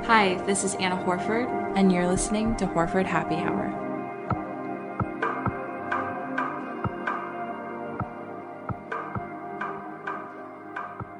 Hi, this is Anna Horford, and you're listening to Horford Happy Hour.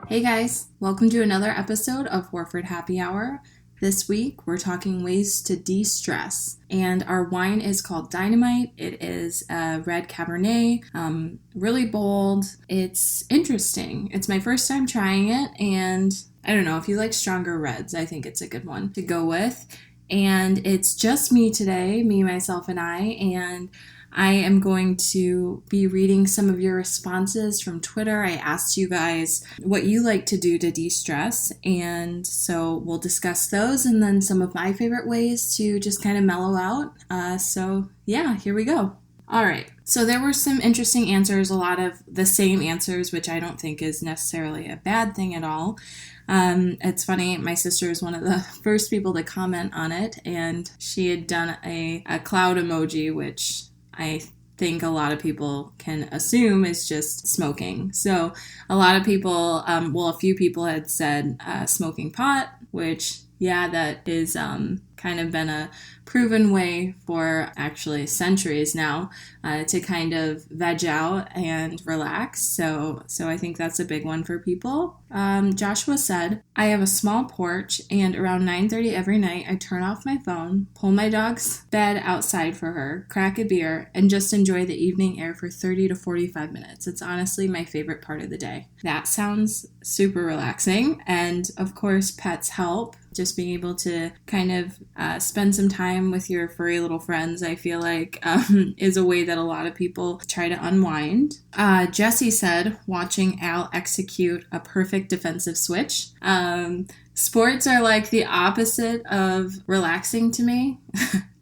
Hey guys, welcome to another episode of Horford Happy Hour. This week, we're talking ways to de-stress, and our wine is called Dynamite. It is a red Cabernet, really bold. It's interesting. It's my first time trying it, and I don't know, if you like stronger reds, I think it's a good one to go with. And it's just me today, me, myself, and I am going to be reading some of your responses from Twitter. I asked you guys what you like to do to de-stress, and so we'll discuss those and then some of my favorite ways to just kind of mellow out. So yeah, here we go. All right, so there were some interesting answers, a lot of the same answers, which I don't think is necessarily a bad thing at all. It's funny, my sister is one of the first people to comment on it, and she had done a cloud emoji, which I think a lot of people can assume is just smoking. So a lot of people, a few people had said smoking pot, which, yeah, that is kind of been a proven way for actually centuries now to kind of veg out and relax. So I think that's a big one for people. Joshua said, I have a small porch, and around 9:30 every night I turn off my phone, pull my dog's bed outside for her, crack a beer, and just enjoy the evening air for 30 to 45 minutes. It's honestly my favorite part of the day. That sounds super relaxing, and of course pets help. Just being able to kind of spend some time with your furry little friends, I feel like, is a way that a lot of people try to unwind. Jesse said, watching Al execute a perfect defensive switch. Sports are like the opposite of relaxing to me.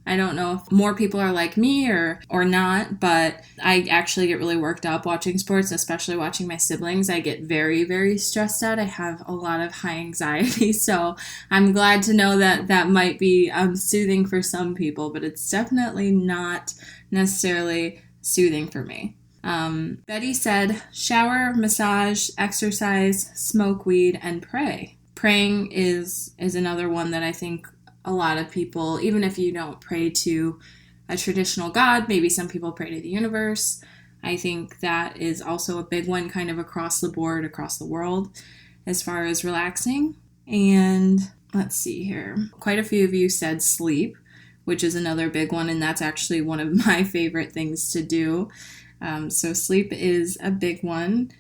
I don't know if more people are like me or not, but I actually get really worked up watching sports, especially watching my siblings. I get very, very stressed out. I have a lot of high anxiety, so I'm glad to know that that might be soothing for some people, but it's definitely not necessarily soothing for me. Betty said, shower, massage, exercise, smoke weed, and pray. Praying is another one that I think a lot of people, even if you don't pray to a traditional God, maybe some people pray to the universe. I think that is also a big one kind of across the board, across the world, as far as relaxing. And let's see here. Quite a few of you said sleep, which is another big one, and that's actually one of my favorite things to do. So sleep is a big one.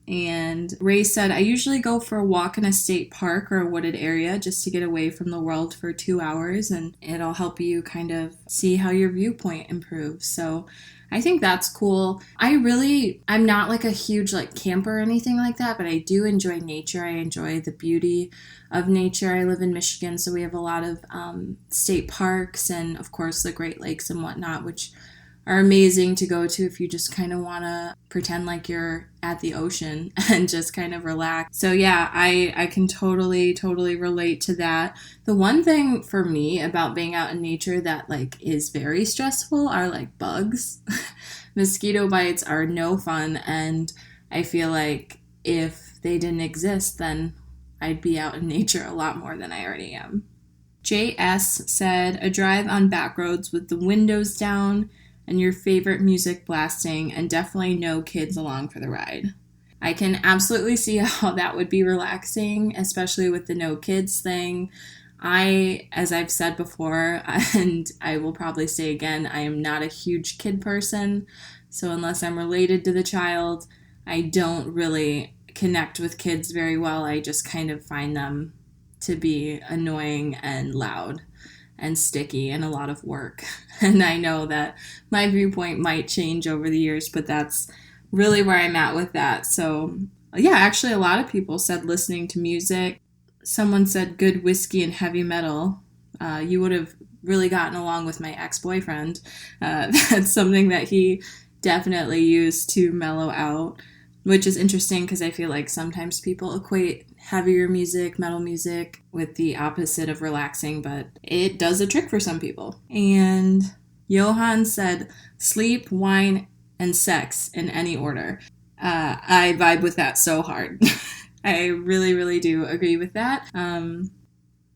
And Ray said, I usually go for a walk in a state park or a wooded area just to get away from the world for 2 hours, and it'll help you kind of see how your viewpoint improves. So I think that's cool. I'm not like a huge like camper or anything like that, but I do enjoy nature. I enjoy the beauty of nature. I live in Michigan, so we have a lot of state parks and of course the Great Lakes and whatnot, which are amazing to go to if you just kind of want to pretend like you're at the ocean and just kind of relax. So yeah, I can totally relate to that. The one thing for me about being out in nature that like is very stressful are like bugs. Mosquito bites are no fun, and I feel like if they didn't exist, then I'd be out in nature a lot more than I already am. JS said, a drive on back roads with the windows down and your favorite music blasting, and definitely no kids along for the ride. I can absolutely see how that would be relaxing, especially with the no kids thing. As I've said before, and I will probably say again, I am not a huge kid person, so unless I'm related to the child, I don't really connect with kids very well. I just kind of find them to be annoying and loud and sticky and a lot of work. And I know that my viewpoint might change over the years, but that's really where I'm at with that. So yeah, actually a lot of people said listening to music. Someone said good whiskey and heavy metal. You would have really gotten along with my ex-boyfriend. That's something that he definitely used to mellow out, which is interesting because I feel like sometimes people equate heavier music, metal music, with the opposite of relaxing, but it does a trick for some people. And Johan said sleep, wine, and sex in any order. I vibe with that so hard. I really, really do agree with that.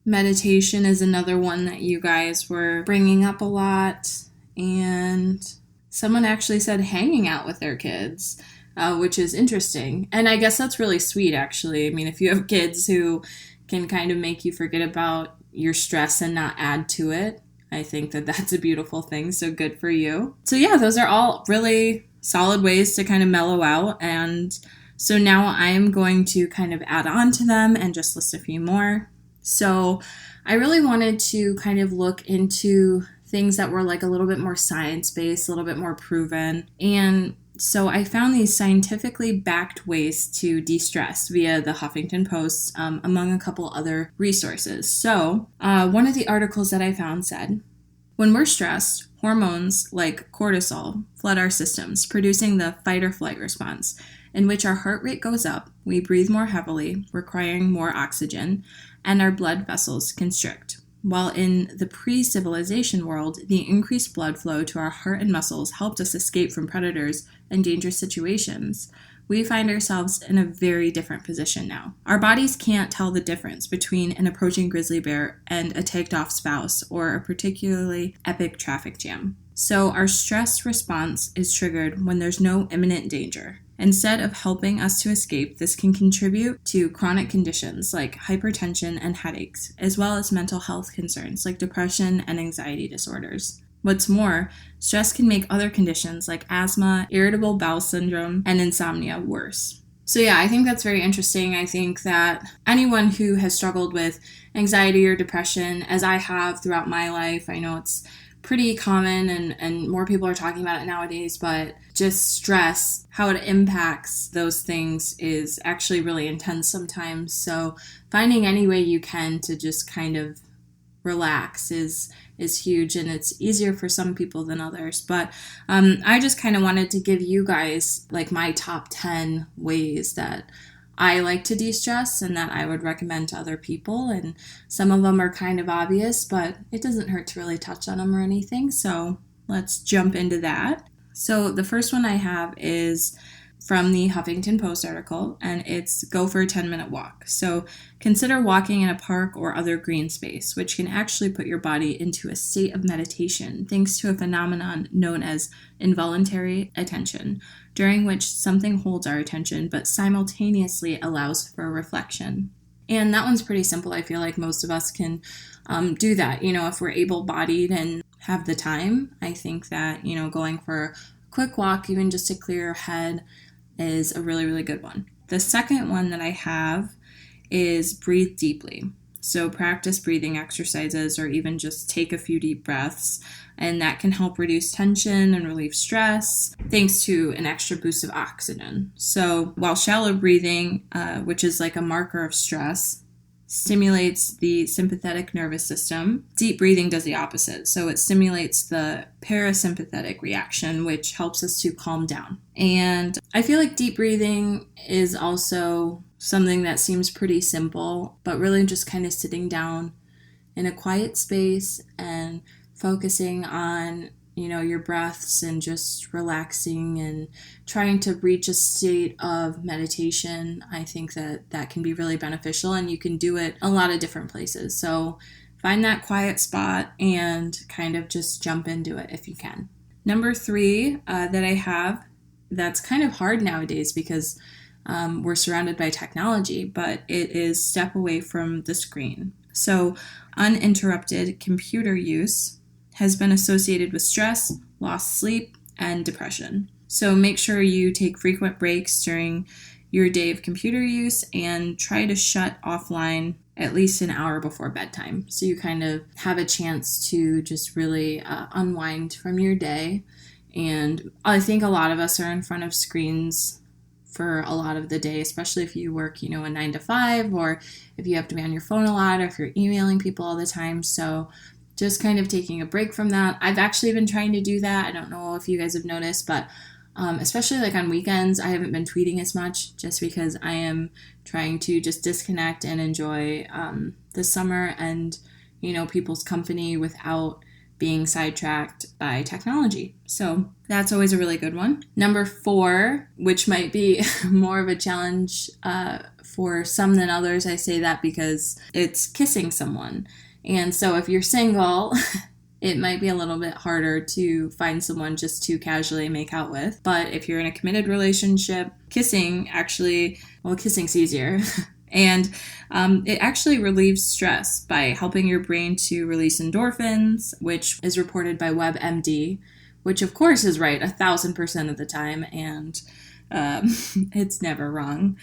Meditation is another one that you guys were bringing up a lot. And someone actually said hanging out with their kids, which is interesting. And I guess that's really sweet, actually. I mean, if you have kids who can kind of make you forget about your stress and not add to it, I think that that's a beautiful thing. So good for you. So yeah, those are all really solid ways to kind of mellow out. And so now I'm going to kind of add on to them and just list a few more. So I really wanted to kind of look into things that were like a little bit more science-based, a little bit more proven. And so I found these scientifically backed ways to de-stress via the Huffington Post, among a couple other resources. So one of the articles that I found said, when we're stressed, hormones like cortisol flood our systems, producing the fight or flight response, in which our heart rate goes up, we breathe more heavily, requiring more oxygen, and our blood vessels constrict. While in the pre-civilization world, the increased blood flow to our heart and muscles helped us escape from predators and dangerous situations, we find ourselves in a very different position now. Our bodies can't tell the difference between an approaching grizzly bear and a ticked-off spouse or a particularly epic traffic jam. So our stress response is triggered when there's no imminent danger. Instead of helping us to escape, this can contribute to chronic conditions like hypertension and headaches, as well as mental health concerns like depression and anxiety disorders. What's more, stress can make other conditions like asthma, irritable bowel syndrome, and insomnia worse. So yeah, I think that's very interesting. I think that anyone who has struggled with anxiety or depression, as I have throughout my life, I know it's pretty common and more people are talking about it nowadays, but just stress, how it impacts those things is actually really intense sometimes. So finding any way you can to just kind of relax is huge, and it's easier for some people than others. But I just kind of wanted to give you guys like my top 10 ways that I like to de-stress and that I would recommend to other people. And some of them are kind of obvious, but it doesn't hurt to really touch on them or anything. So let's jump into that. So the first one I have is from the Huffington Post article, and it's go for a 10-minute walk. So consider walking in a park or other green space, which can actually put your body into a state of meditation thanks to a phenomenon known as involuntary attention, during which something holds our attention but simultaneously allows for reflection. And that one's pretty simple. I feel like most of us can do that. You know, if we're able-bodied and have the time, I think that, you know, going for a quick walk, even just to clear your head, is a really, really good one. The second one that I have is breathe deeply. So practice breathing exercises or even just take a few deep breaths, and that can help reduce tension and relieve stress thanks to an extra boost of oxygen. So while shallow breathing, which is like a marker of stress, stimulates the sympathetic nervous system, deep breathing does the opposite. So it stimulates the parasympathetic reaction, which helps us to calm down. And I feel like deep breathing is also something that seems pretty simple, but really just kind of sitting down in a quiet space and focusing on, you know, your breaths and just relaxing and trying to reach a state of meditation. I think that that can be really beneficial, and you can do it a lot of different places. So find that quiet spot and kind of just jump into it if you can. Number 3 that I have, that's kind of hard nowadays because we're surrounded by technology, but it is step away from the screen. So uninterrupted computer use has been associated with stress, lost sleep, and depression. So make sure you take frequent breaks during your day of computer use and try to shut offline at least an hour before bedtime. So you kind of have a chance to just really unwind from your day. And I think a lot of us are in front of screens for a lot of the day, especially if you work, you know, a 9 to 5, or if you have to be on your phone a lot, or if you're emailing people all the time. So just kind of taking a break from that. I've actually been trying to do that. I don't know if you guys have noticed, but especially like on weekends, I haven't been tweeting as much just because I am trying to just disconnect and enjoy the summer and, you know, people's company without being sidetracked by technology. So that's always a really good one. Number 4, which might be more of a challenge for some than others. I say that because it's kissing someone. And so if you're single, it might be a little bit harder to find someone just to casually make out with. But if you're in a committed relationship, kissing's easier. And it actually relieves stress by helping your brain to release endorphins, which is reported by WebMD, which of course is right 1,000% of the time, and it's never wrong.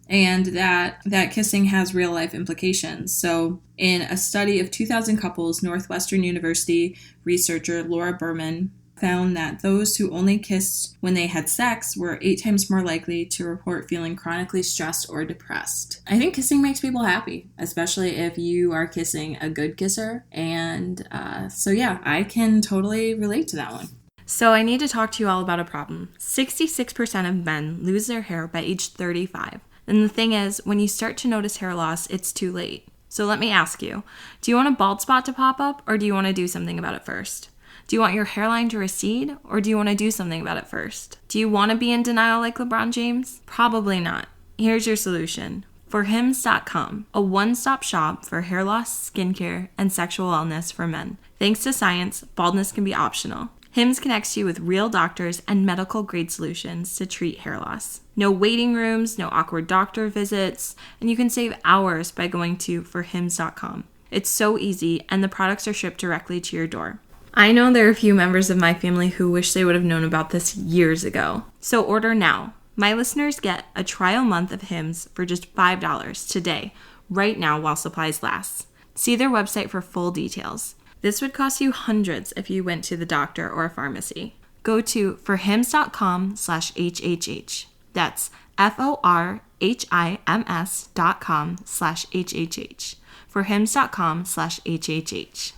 And that kissing has real life implications. So in a study of 2,000 couples, Northwestern University researcher Laura Berman found that those who only kissed when they had sex were 8 times more likely to report feeling chronically stressed or depressed. I think kissing makes people happy, especially if you are kissing a good kisser. And so yeah, I can totally relate to that one. So I need to talk to you all about a problem. 66% of men lose their hair by age 35. And the thing is, when you start to notice hair loss, it's too late. So let me ask you, do you want a bald spot to pop up, or do you want to do something about it first? Do you want your hairline to recede, or do you want to do something about it first? Do you want to be in denial like LeBron James? Probably not. Here's your solution. ForHims.com, a one-stop shop for hair loss, skincare, and sexual wellness for men. Thanks to science, baldness can be optional. Hims connects you with real doctors and medical-grade solutions to treat hair loss. No waiting rooms, no awkward doctor visits, and you can save hours by going to forhims.com. It's so easy, and the products are shipped directly to your door. I know there are a few members of my family who wish they would have known about this years ago. So order now. My listeners get a trial month of Hims for just $5 today, right now while supplies last. See their website for full details. This would cost you hundreds if you went to the doctor or a pharmacy. Go to forhims.com/HHH. That's FORHIMS.com/HHH. forhims.com/HHH.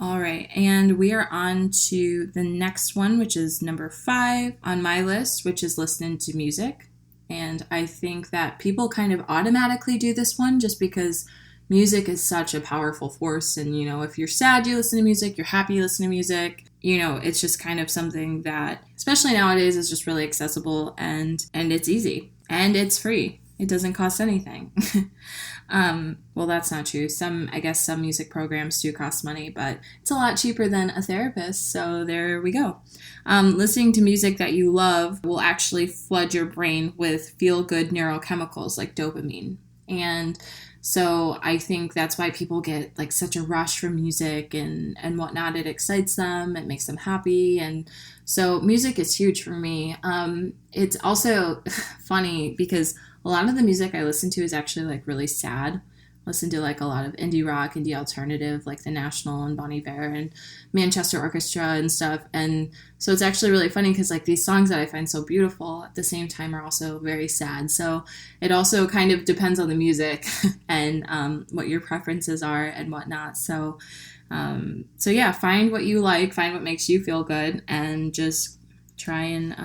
All right, and we are on to the next one, which is number 5 on my list, which is listening to music. And I think that people kind of automatically do this one just because music is such a powerful force. And, if you're sad, you listen to music, you're happy, you listen to music. It's just kind of something that, especially nowadays, is just really accessible and it's easy and it's free. It doesn't cost anything. Well, that's not true. I guess some music programs do cost money, but it's a lot cheaper than a therapist. So there we go. Listening to music that you love will actually flood your brain with feel-good neurochemicals like dopamine. And so I think that's why people get like such a rush from music and whatnot. It excites them. It makes them happy. And so music is huge for me. It's also funny because a lot of the music I listen to is actually like really sad. I listen to like a lot of indie rock, indie alternative, like The National and Bon Iver and Manchester Orchestra and stuff. And so it's actually really funny because like these songs that I find so beautiful at the same time are also very sad. So it also kind of depends on the music and what your preferences are and whatnot. So yeah, find what you like, find what makes you feel good, and just try and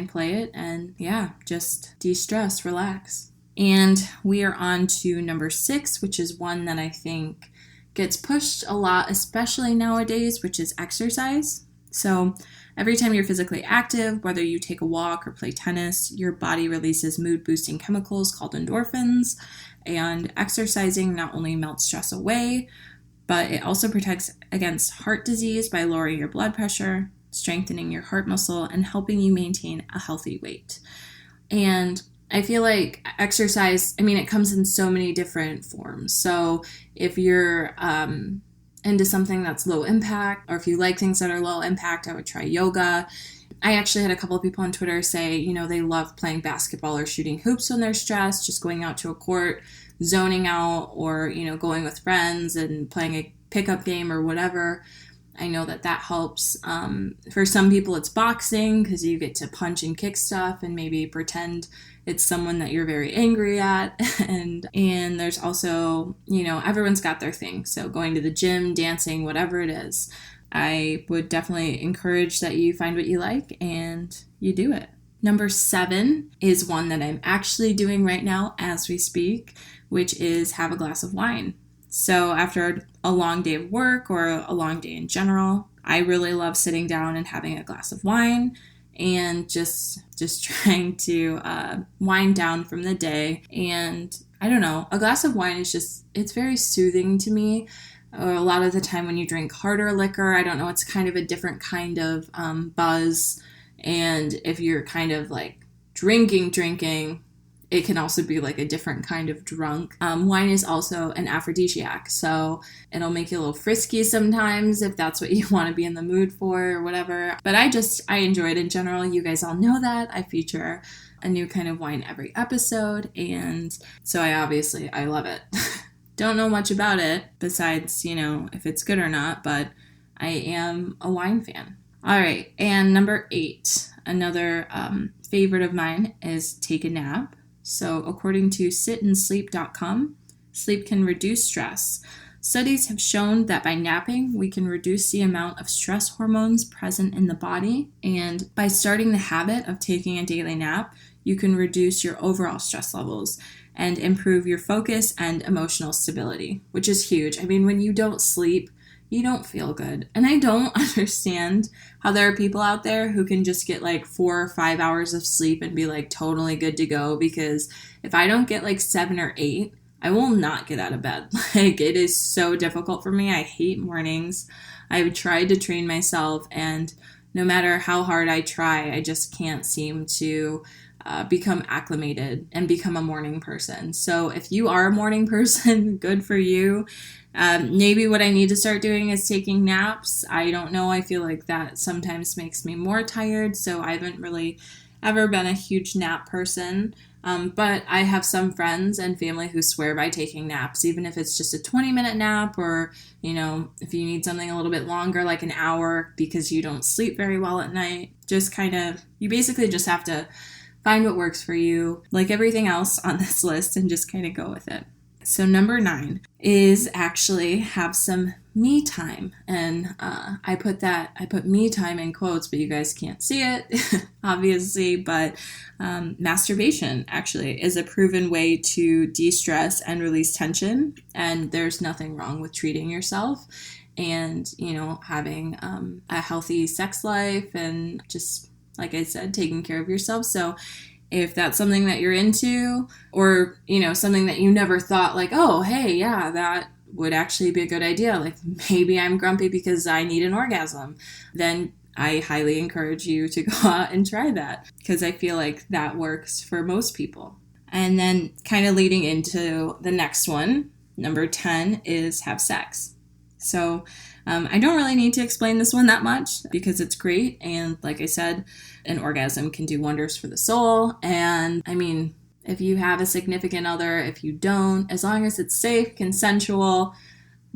play it, and yeah, just de-stress, relax. And we are on to number 6, which is one that I think gets pushed a lot, especially nowadays, which is exercise. So every time you're physically active, whether you take a walk or play tennis, your body releases mood-boosting chemicals called endorphins. And exercising not only melts stress away, but it also protects against heart disease by lowering your blood pressure, strengthening your heart muscle, and helping you maintain a healthy weight. And I feel like exercise, it comes in so many different forms. So if you're into something that's low impact, or if you like things that are low impact, I would try yoga. I actually had a couple of people on Twitter say, they love playing basketball or shooting hoops when they're stressed, just going out to a court, zoning out, or, going with friends and playing a pickup game or whatever. I know that helps. For some people, it's boxing because you get to punch and kick stuff and maybe pretend it's someone that you're very angry at. and there's also, everyone's got their thing. So going to the gym, dancing, whatever it is, I would definitely encourage that you find what you like and you do it. Number 7 is one that I'm actually doing right now as we speak, which is have a glass of wine. So after a long day of work or a long day in general, I really love sitting down and having a glass of wine and just trying to wind down from the day. And I don't know, a glass of wine is just, it's very soothing to me. A lot of the time when you drink harder liquor, I don't know, it's kind of a different kind of buzz. And if you're kind of like drinking, it can also be like a different kind of drunk. Wine is also an aphrodisiac, so it'll make you a little frisky sometimes if that's what you want to be in the mood for or whatever. But I enjoy it in general. You guys all know that. I feature a new kind of wine every episode, and so I love it. Don't know much about it besides, if it's good or not, but I am a wine fan. All right, and number 8, another favorite of mine is take a nap. So according to sitandsleep.com, sleep can reduce stress. Studies have shown that by napping, we can reduce the amount of stress hormones present in the body. And by starting the habit of taking a daily nap, you can reduce your overall stress levels and improve your focus and emotional stability, which is huge. I mean, when you don't sleep, you don't feel good. And I don't understand how there are people out there who can just get like 4 or 5 hours of sleep and be like totally good to go, because if I don't get like 7 or 8, I will not get out of bed. Like, it is so difficult for me. I hate mornings. I've tried to train myself, and no matter how hard I try, I just can't seem to become acclimated and become a morning person. So if you are a morning person, good for you. Maybe what I need to start doing is taking naps. I don't know. I feel like that sometimes makes me more tired. So I haven't really ever been a huge nap person. But I have some friends and family who swear by taking naps, even if it's just a 20-minute nap, or, if you need something a little bit longer, like an hour, because you don't sleep very well at night. You basically just have to find what works for you, like everything else on this list, and just kind of go with it. So number 9 is actually have some me time. And I put me time in quotes, but you guys can't see it, obviously. But masturbation actually is a proven way to de-stress and release tension. And there's nothing wrong with treating yourself and, having a healthy sex life and just, like I said, taking care of yourself. So if that's something that you're into, or, something that you never thought like, oh, hey, yeah, that would actually be a good idea. Like, maybe I'm grumpy because I need an orgasm. Then I highly encourage you to go out and try that, because I feel like that works for most people. And then kind of leading into the next one, number 10 is have sex. So I don't really need to explain this one that much because it's great. And like I said, an orgasm can do wonders for the soul. And I mean, if you have a significant other, if you don't, as long as it's safe, consensual,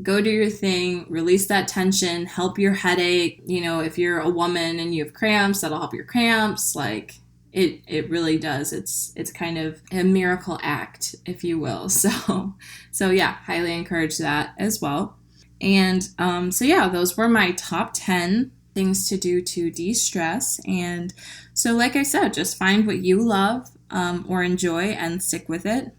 go do your thing, release that tension, help your headache. If you're a woman and you have cramps, that'll help your cramps. Like, it really does. It's kind of a miracle act, if you will. So yeah, highly encourage that as well. And so yeah, those were my top 10 things to do to de-stress. And so like I said, just find what you love or enjoy and stick with it,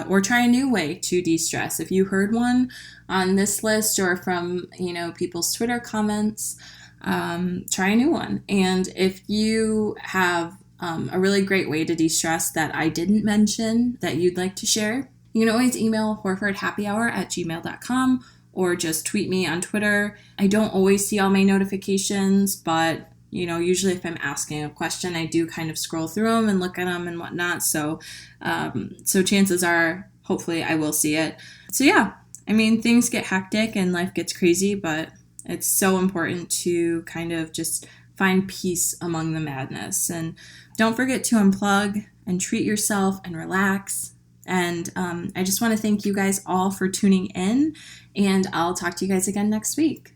or try a new way to de-stress. If you heard one on this list or from, people's Twitter comments, try a new one. And if you have a really great way to de-stress that I didn't mention that you'd like to share, you can always email horfordhappyhour@gmail.com, or just tweet me on Twitter. I don't always see all my notifications, but, usually if I'm asking a question, I do kind of scroll through them and look at them and whatnot. So chances are, hopefully I will see it. So yeah, I mean, things get hectic and life gets crazy, but it's so important to kind of just find peace among the madness. And don't forget to unplug and treat yourself and relax. And I just want to thank you guys all for tuning in, and I'll talk to you guys again next week.